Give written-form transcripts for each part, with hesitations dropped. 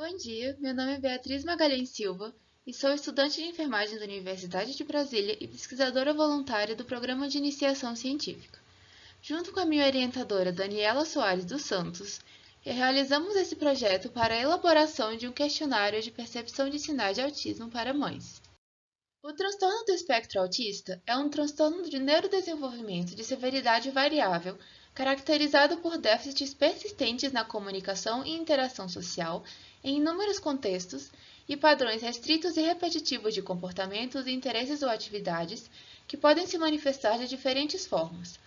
Bom dia, meu nome é Beatriz Magalhães Silva e sou estudante de enfermagem da Universidade de Brasília e pesquisadora voluntária do Programa de Iniciação Científica. Junto com a minha orientadora Daniela Soares dos Santos, realizamos esse projeto para a elaboração de um questionário de percepção de sinais de autismo para mães. O transtorno do espectro autista é um transtorno de neurodesenvolvimento de severidade variável, caracterizado por déficits persistentes na comunicação e interação social em inúmeros contextos e padrões restritos e repetitivos de comportamentos, interesses ou atividades que podem se manifestar de diferentes formas.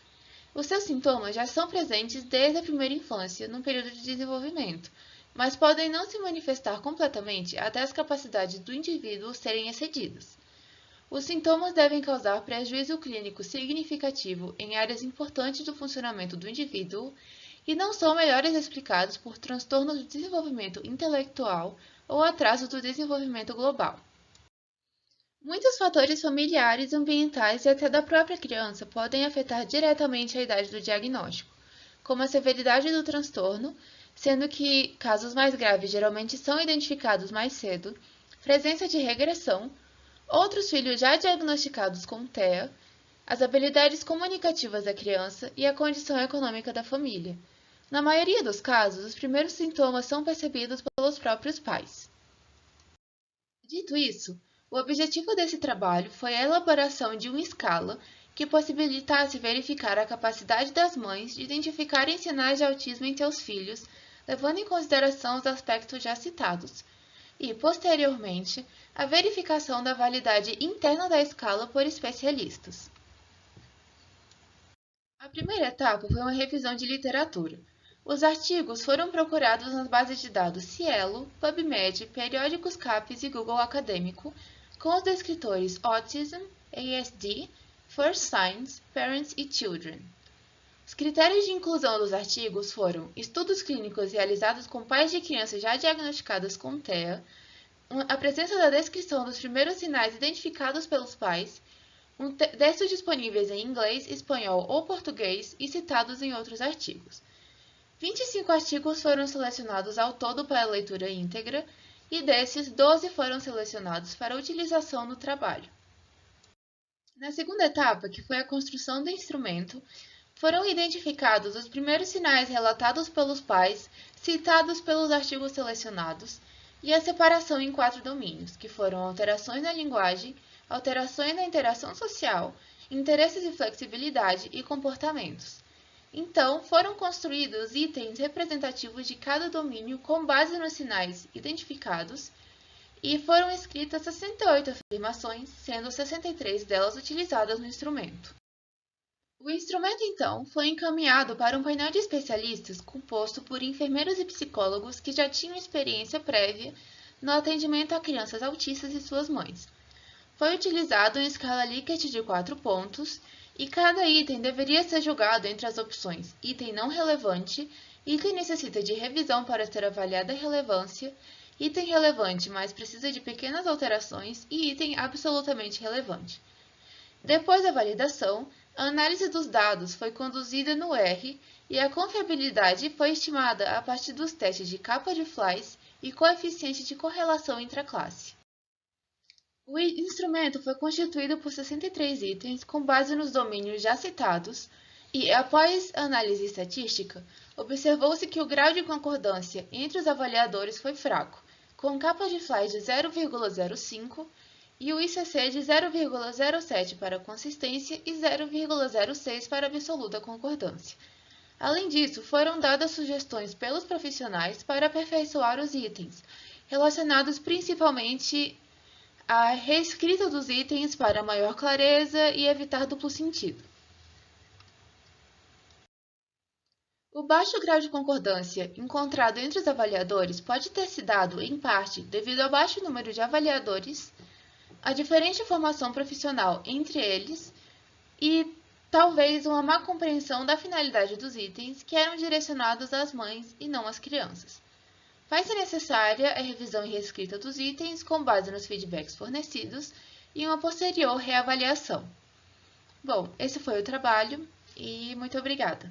Os seus sintomas já são presentes desde a primeira infância, no período de desenvolvimento, mas podem não se manifestar completamente até as capacidades do indivíduo serem excedidas. Os sintomas devem causar prejuízo clínico significativo em áreas importantes do funcionamento do indivíduo e não são melhores explicados por transtornos do desenvolvimento intelectual ou atraso do desenvolvimento global. Muitos fatores familiares, ambientais e até da própria criança podem afetar diretamente a idade do diagnóstico, como a severidade do transtorno, sendo que casos mais graves geralmente são identificados mais cedo, presença de regressão, outros filhos já diagnosticados com TEA, as habilidades comunicativas da criança e a condição econômica da família. Na maioria dos casos, os primeiros sintomas são percebidos pelos próprios pais. Dito isso, o objetivo desse trabalho foi a elaboração de uma escala que possibilitasse verificar a capacidade das mães de identificarem sinais de autismo em seus filhos, levando em consideração os aspectos já citados, e, posteriormente, a verificação da validade interna da escala por especialistas. A primeira etapa foi uma revisão de literatura. Os artigos foram procurados nas bases de dados Cielo, PubMed, periódicos CAPES e Google Acadêmico, com os descritores Autism, ASD, First Signs, Parents e Children. Os critérios de inclusão dos artigos foram estudos clínicos realizados com pais de crianças já diagnosticadas com TEA, a presença da descrição dos primeiros sinais identificados pelos pais, textos disponíveis em inglês, espanhol ou português e citados em outros artigos. 25 artigos foram selecionados ao todo para leitura íntegra e desses, 12 foram selecionados para utilização no trabalho. Na segunda etapa, que foi a construção do instrumento, foram identificados os primeiros sinais relatados pelos pais, citados pelos artigos selecionados, e a separação em 4 domínios, que foram alterações na linguagem, alterações na interação social, interesses e flexibilidade e comportamentos. Então, foram construídos itens representativos de cada domínio com base nos sinais identificados e foram escritas 68 afirmações, sendo 63 delas utilizadas no instrumento. O instrumento, então, foi encaminhado para um painel de especialistas composto por enfermeiros e psicólogos que já tinham experiência prévia no atendimento a crianças autistas e suas mães. Foi utilizado em escala Likert de 4 pontos e cada item deveria ser julgado entre as opções item não relevante, item necessita de revisão para ser avaliada a relevância, item relevante, mas precisa de pequenas alterações e item absolutamente relevante. Depois da validação, a análise dos dados foi conduzida no R e a confiabilidade foi estimada a partir dos testes de capa de Flies e coeficiente de correlação intraclasse. O instrumento foi constituído por 63 itens com base nos domínios já citados e, após análise estatística, observou-se que o grau de concordância entre os avaliadores foi fraco, com capa de Flies de 0,05 e o ICC de 0,07 para consistência e 0,06 para absoluta concordância. Além disso, foram dadas sugestões pelos profissionais para aperfeiçoar os itens, relacionados principalmente à reescrita dos itens para maior clareza e evitar duplo sentido. O baixo grau de concordância encontrado entre os avaliadores pode ter se dado, em parte, devido ao baixo número de avaliadores, a diferente formação profissional entre eles e talvez uma má compreensão da finalidade dos itens que eram direcionados às mães e não às crianças. Faz-se necessária a revisão e reescrita dos itens com base nos feedbacks fornecidos e uma posterior reavaliação. Bom, esse foi o trabalho e muito obrigada.